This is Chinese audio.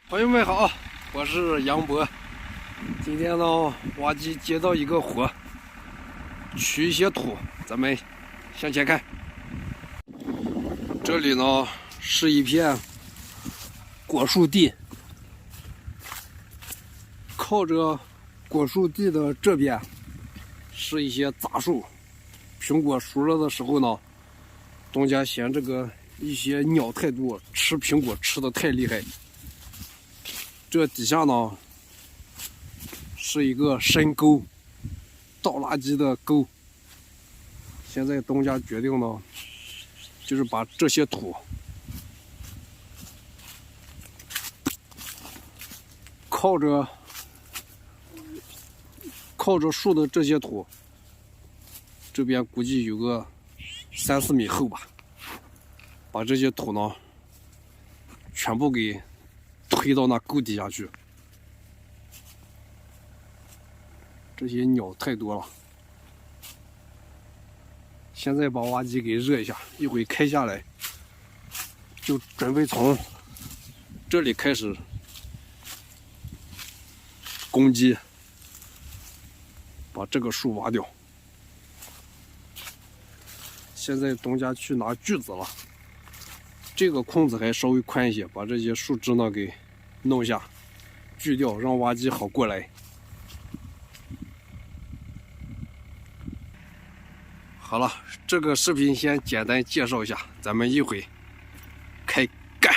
朋友们好，我是杨博。今天呢，挖机接到一个活，取一些土，咱们向前看。这里呢是一片果树地，靠着果树地的这边是一些杂树。苹果熟了的时候呢，东家嫌这个一些鸟太多，吃苹果吃的太厉害。这底下呢是一个深沟，倒垃圾的沟。现在东家决定呢，就是把这些土靠着树的这些土，这边估计有个3-4米厚吧，把这些土呢全部给推到那沟底下去。这些鸟太多了，现在把挖机给热一下，一会开下来就准备从这里开始攻击，把这个树挖掉。现在东家去拿锯子了，这个空子还稍微宽一些，把这些树枝呢给弄下锯掉，让挖机好过来。好了，这个视频先简单介绍一下，咱们一会开干。